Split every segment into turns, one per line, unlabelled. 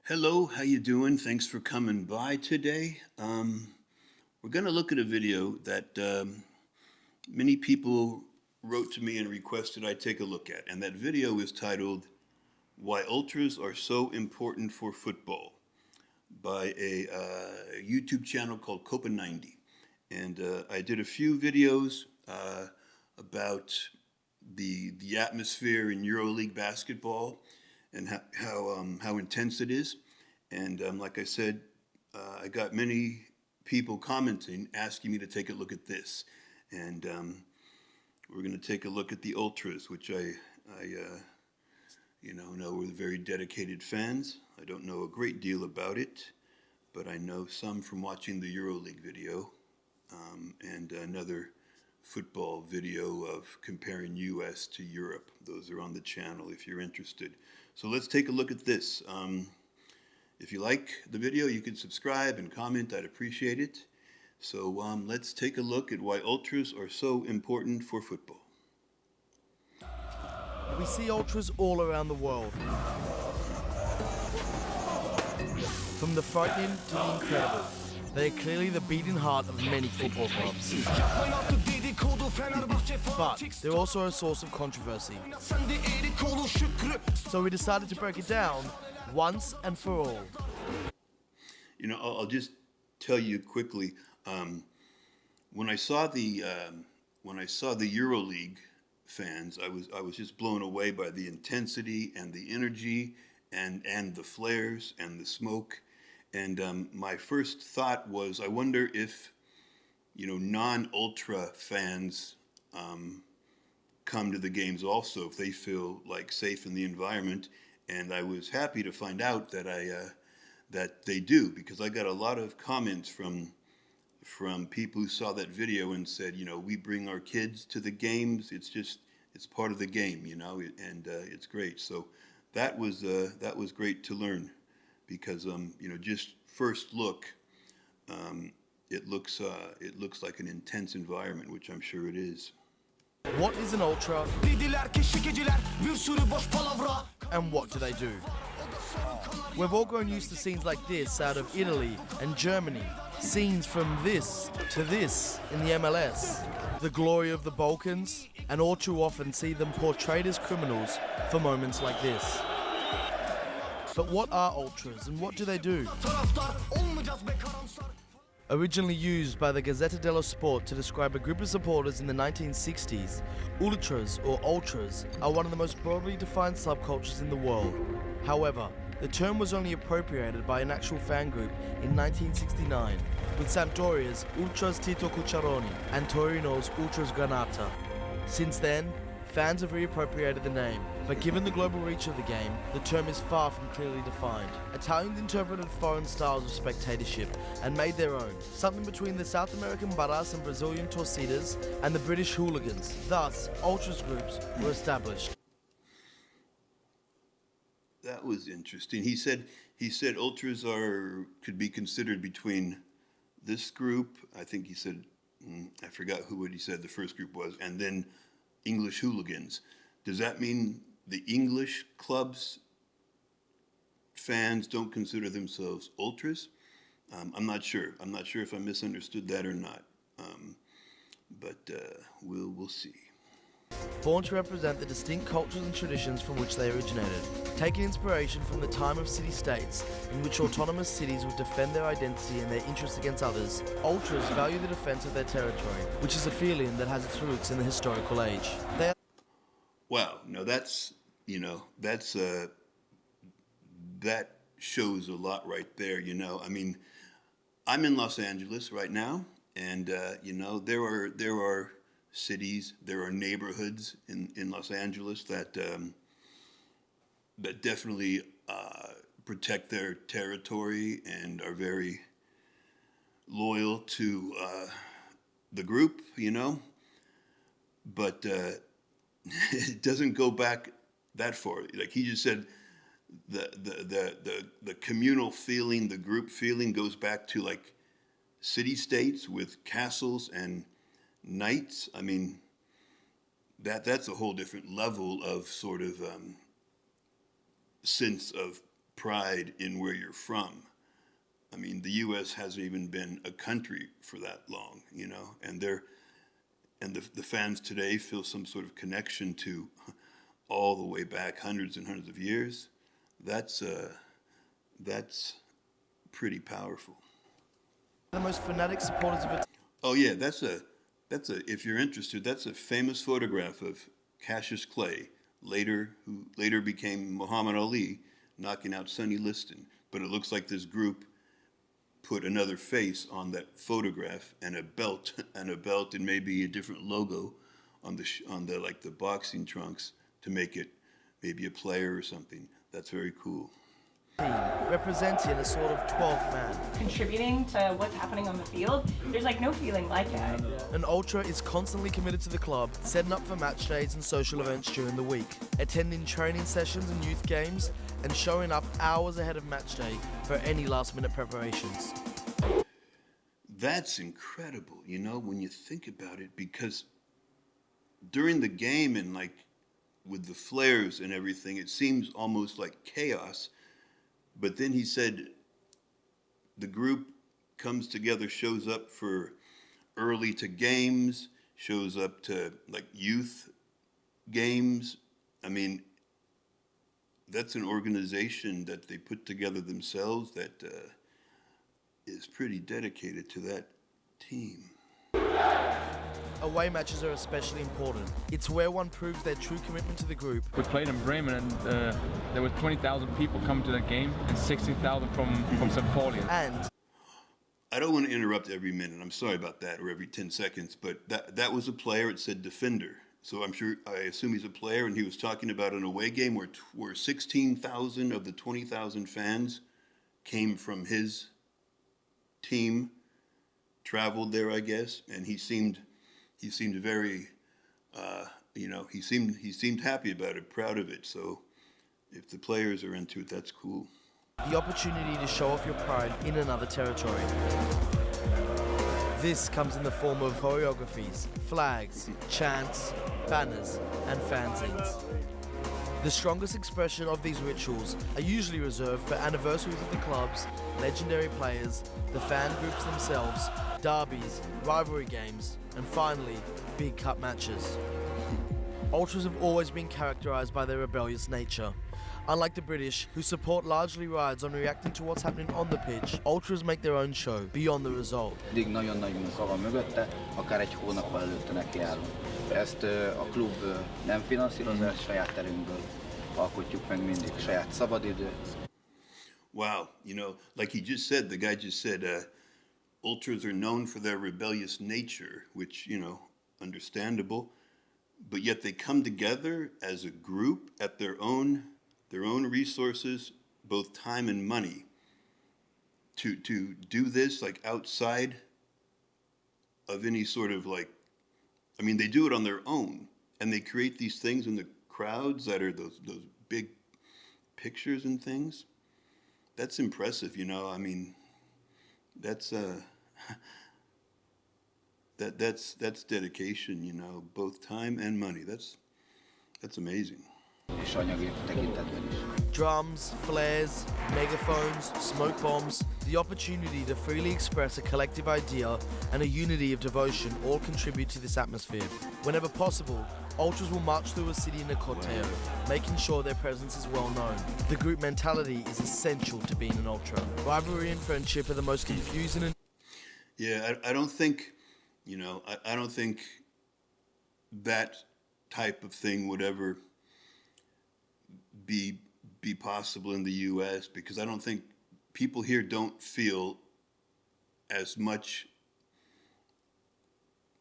Hello, how you doing? Thanks for coming by today. We're going to look at a video that many people wrote to me and requested I take a look at. And that video is titled, Why Ultras Are So Important for Football, by a YouTube channel called Copa90. And I did a few videos about the atmosphere in EuroLeague basketball and how intense it is. And like I said, I got many people commenting, asking me to take a look at this. And we're going to take a look at the Ultras, which I know we're very dedicated fans. I don't know a great deal about it, but I know some from watching the EuroLeague video and another football video of comparing US to Europe. Those are on the channel if you're interested. So let's take a look at this. If you like the video, you can subscribe and comment. I'd appreciate it. So let's take a look at why Ultras are so important for football.
We see Ultras all around the world. From the frightening to the incredible, they are clearly the beating heart of many football clubs. But they're also a source of controversy. So we decided to break it down once and for all.
You know, I'll just tell you quickly. When I saw the EuroLeague fans, I was just blown away by the intensity and the energy and the flares and the smoke. And my first thought was, I wonder if non-ultra fans come to the games also, if they feel like safe in the environment. And I was happy to find out that that they do, because I got a lot of comments from people who saw that video and said, we bring our kids to the games. It's part of the game, and it's great. So that was great to learn, because just first look, it looks like an intense environment, which I'm sure it is.
What is an ultra? And what do they do? We've all grown used to scenes like this out of Italy and Germany. Scenes from this to this in the MLS. The glory of the Balkans, and all too often see them portrayed as criminals for moments like this. But what are ultras and what do they do? Originally used by the Gazzetta dello Sport to describe a group of supporters in the 1960s, ultras or ultras are one of the most broadly defined subcultures in the world. However, the term was only appropriated by an actual fan group in 1969, with Sampdoria's Ultras Tito Cucciaroni and Torino's Ultras Granata. Since then, fans have reappropriated the name, but given the global reach of the game, the term is far from clearly defined. Italians interpreted foreign styles of spectatorship and made their own, something between the South American Barras and Brazilian Torcidas and the British hooligans. Thus, ultras groups were established.
That was interesting. He said ultras could be considered between this group. I think he said, I forgot what he said the first group was, and then English hooligans. Does that mean the English clubs fans don't consider themselves ultras? I'm not sure. I'm not sure if I misunderstood that or not. But we'll see.
Born to represent the distinct cultures and traditions from which they originated, taking inspiration from the time of city-states, in which autonomous cities would defend their identity and their interests against others, ultras value the defense of their territory, which is a feeling that has its roots in the historical age.
Wow, no, that shows a lot right there. I mean, I'm in Los Angeles right now, and there are cities, there are neighborhoods in Los Angeles that definitely protect their territory and are very loyal to the group, but it doesn't go back that far. Like he just said, the communal feeling, the group feeling goes back to like city-states with castles and knights. I mean, that's a whole different level of sort of sense of pride in where you're from. I mean, the U.S. hasn't even been a country for that long, you know, and the fans today feel some sort of connection to all the way back hundreds and hundreds of years. That's pretty powerful.
The most fanatic supporters of a
Oh yeah, that's a if you're interested, that's a famous photograph of Cassius Clay, who later became Muhammad Ali, knocking out Sonny Liston. But it looks like this group put another face on that photograph and a belt and maybe a different logo on the like the boxing trunks to make it maybe a player or something. That's very cool.
team, representing a sort of 12th man.
Contributing to what's happening on the field, there's like no feeling like it.
An ultra is constantly committed to the club, setting up for match days and social events during the week, attending training sessions and youth games, and showing up hours ahead of match day for any last-minute preparations.
That's incredible, you know, when you think about it, because during the game and like with the flares and everything, it seems almost like chaos. But then he said the group comes together, shows up for early to games, shows up to like youth games. I mean, that's an organization that they put together themselves that is pretty dedicated to that team.
Away matches are especially important. It's where one proves their true commitment to the group.
We played in Bremen and there were 20,000 people coming to that game and 16,000 from St. Pauli.
And
I don't want to interrupt every minute. I'm sorry about that, or every 10 seconds, but that was a player. It said defender. So I assume he's a player, and he was talking about an away game where 16,000 of the 20,000 fans came from his team, traveled there, I guess, and he seemed very, he seemed happy about it, proud of it. So if the players are into it, that's cool.
the opportunity to show off your pride in another territory. This comes in the form of choreographies, flags, chants, banners, and fanzines. The strongest expression of these rituals are usually reserved for anniversaries of the clubs, legendary players, the fan groups themselves, derbies, rivalry games, and finally, big cup matches. Ultras have always been characterised by their rebellious nature. Unlike the British, who support largely rides on reacting to what's happening on the pitch, Ultras make their own show, beyond the result.
Eddig nagyon nagy munka van mögötte, akár egy hónappal előtte nekiállunk. Ezt a klub nem finanszírozás, saját erőnkből alkotjuk meg mindig, saját szabadidő.
Wow, like he just said, the guy just said, ultras are known for their rebellious nature, which, understandable, but yet they come together as a group at their own resources, both time and money, to do this like outside of any sort of they do it on their own, and they create these things in the crowds that are those big pictures and things. That's impressive, that's that's dedication, both time and money. That's amazing.
És anyagi tekintetben is.
Drums, flares, megaphones, smoke bombs, the opportunity to freely express a collective idea and a unity of devotion all contribute to this atmosphere. Whenever possible, Ultras will march through a city in a corteo, making sure their presence is well known. The group mentality is essential to being an Ultra. Rivalry and friendship are the most confusing and...
Yeah, I don't think, I don't think that type of thing would ever be possible in the U.S. because I don't think people here don't feel as much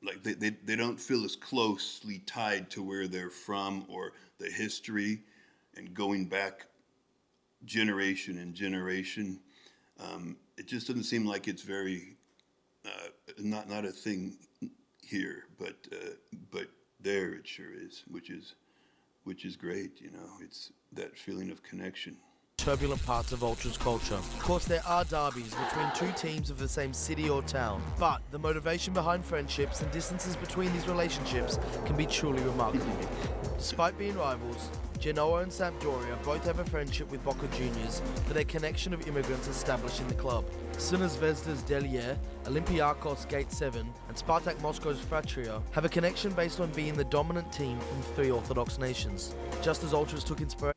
like they don't feel as closely tied to where they're from or the history and going back generation and generation. It just doesn't seem like it's very not a thing here, but there it sure is, which is great. It's that feeling of connection.
Turbulent parts of Ultras culture. Of course, there are derbies between two teams of the same city or town, but the motivation behind friendships and distances between these relationships can be truly remarkable. Despite being rivals, Genoa and Sampdoria both have a friendship with Boca Juniors for their connection of immigrants established in the club. Suna Zvezda's Delier, Olympiakos Gate 7 and Spartak Moscow's Fratria have a connection based on being the dominant team from three Orthodox nations. Just as Ultras took inspiration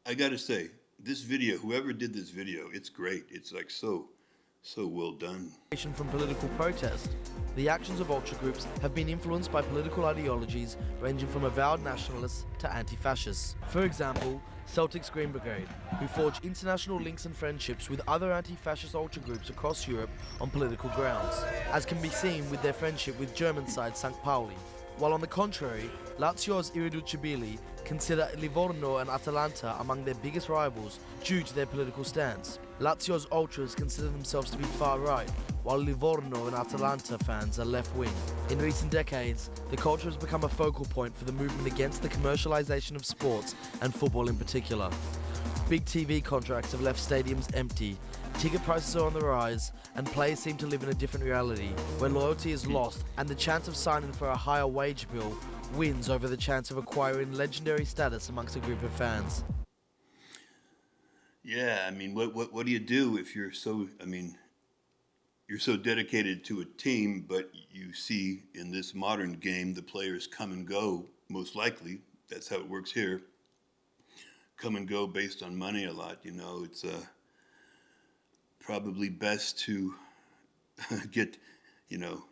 I gotta say, this video, whoever did this video, it's great. It's like so well done.
from political protest, the actions of ultra groups have been influenced by political ideologies ranging from avowed nationalists to anti-fascists. For example, Celtic's Green Brigade, who forge international links and friendships with other anti-fascist ultra groups across Europe on political grounds, as can be seen with their friendship with German side St. Pauli. While on the contrary, Lazio's Irriducibili consider Livorno and Atalanta among their biggest rivals due to their political stance. Lazio's ultras consider themselves to be far-right, while Livorno and Atalanta fans are left-wing. In recent decades, the culture has become a focal point for the movement against the commercialization of sports and football in particular. Big TV contracts have left stadiums empty, ticket prices are on the rise, and players seem to live in a different reality, where loyalty is lost and the chance of signing for a higher wage bill wins over the chance of acquiring legendary status amongst a group of fans.
Yeah, I mean, what do you do if you're so, I mean, you're so dedicated to a team, but you see in this modern game the players come and go, most likely, that's how it works here, come and go based on money a lot, you know, it's probably best to get, you know,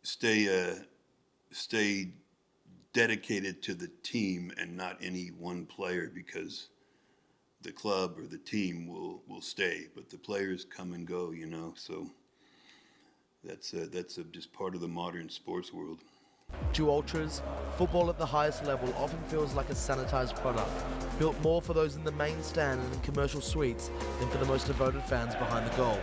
stay dedicated to the team and not any one player, because the club or the team will stay, but the players come and go, you know, so that's just part of the modern sports world.
To ultras, football at the highest level often feels like a sanitized product, built more for those in the main stand and in commercial suites than for the most devoted fans behind the goal.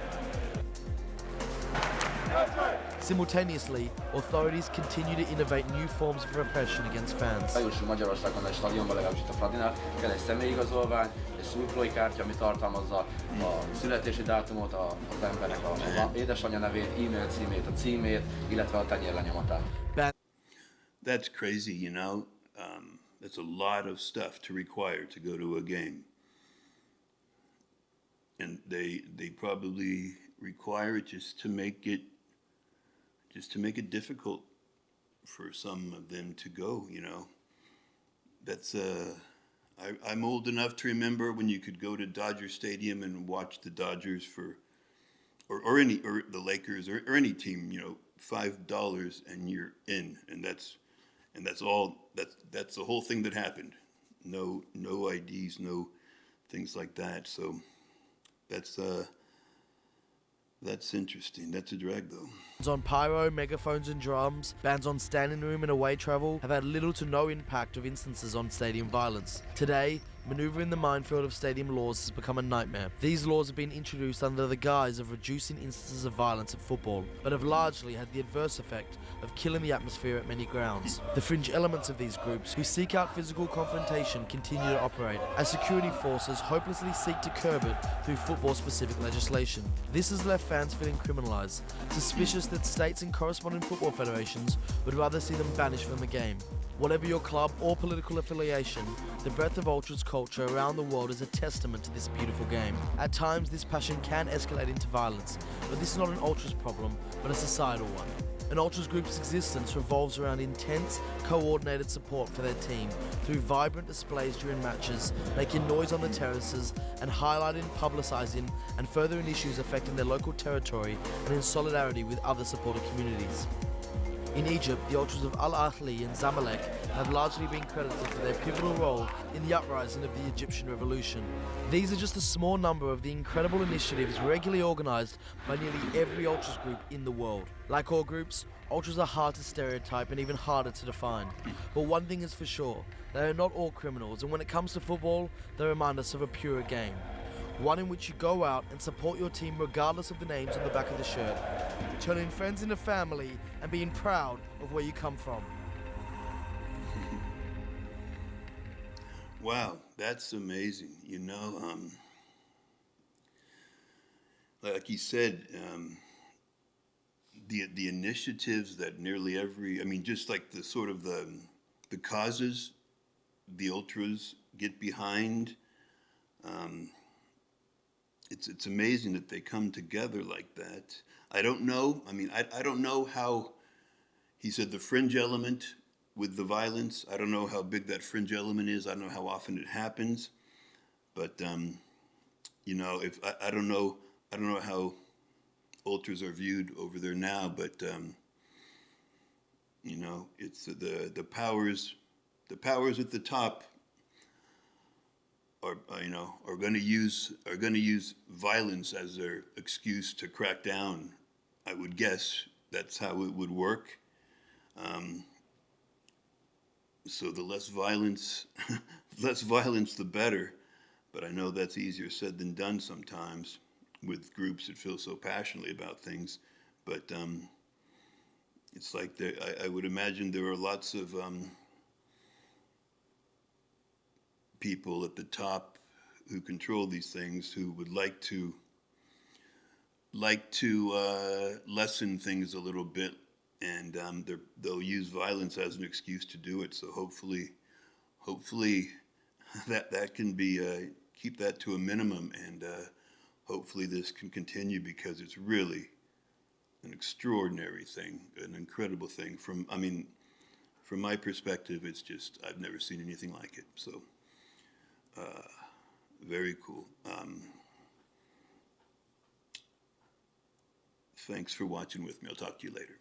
Simultaneously, authorities continue to innovate new forms of repression against fans.
Magyarországon egy stadionban, legalábbis itt a Fradinál, kell egy személyigazolvány, egy szurkolói kártya, ami tartalmazza a születési dátumot, az embernek az édesanyja nevét, e-mail címét, a címét, illetve a tenyérlenyomatát.
That's crazy, you know. That's a lot of stuff to require to go to a game, and they probably require it just to make it difficult for some of them to go, you know. That's I'm old enough to remember when you could go to Dodger Stadium and watch the Dodgers or the Lakers or any team, you know, $5 and you're in, and that's all. That's the whole thing that happened. No IDs, no things like that. So that's interesting. That's a drag, though.
Bands on pyro, megaphones and drums, bans on standing room and away travel have had little to no impact of instances on stadium violence. Today, maneuvering the minefield of stadium laws has become a nightmare. These laws have been introduced under the guise of reducing instances of violence at football, but have largely had the adverse effect of killing the atmosphere at many grounds. The fringe elements of these groups, who seek out physical confrontation, continue to operate, as security forces hopelessly seek to curb it through football-specific legislation. This has left fans feeling criminalised, suspicious that states and corresponding football federations would rather see them banished from the game. Whatever your club or political affiliation, the breadth of ultras culture around the world is a testament to this beautiful game. At times, this passion can escalate into violence, but this is not an ultras problem, but a societal one. An ultras group's existence revolves around intense, coordinated support for their team through vibrant displays during matches, making noise on the terraces, and highlighting, publicising, and furthering issues affecting their local territory and in solidarity with other supporter communities. In Egypt, the ultras of Al Ahly and Zamalek have largely been credited for their pivotal role in the uprising of the Egyptian revolution. These are just a small number of the incredible initiatives regularly organised by nearly every ultras group in the world. Like all groups, ultras are hard to stereotype and even harder to define. But one thing is for sure, they are not all criminals, and when it comes to football, they remind us of a purer game. One in which you go out and support your team regardless of the names on the back of the shirt, turning friends into family and being proud of where you come from.
Wow, that's amazing. You know, like you said, the initiatives that nearly every, I mean, just like the sort of the causes the ultras get behind. It's amazing that they come together like that. I don't know. I mean, I don't know how, he said the fringe element with the violence. I don't know how big that fringe element is. I don't know how often it happens. But, you know, if I don't know how ultras are viewed over there now, but, you know, it's the powers at the top are you know, are going to use violence as their excuse to crack down. I would guess that's how it would work. So the less violence, the better. But I know that's easier said than done sometimes with groups that feel so passionately about things. But it's like I would imagine there are lots of people at the top who control these things who would like to lessen things a little bit, and they'll use violence as an excuse to do it. So hopefully that can be keep that to a minimum, and hopefully this can continue, because it's really an extraordinary thing, an incredible thing. From my perspective, it's just, I've never seen anything like it. So very cool. Thanks for watching with me. I'll talk to you later.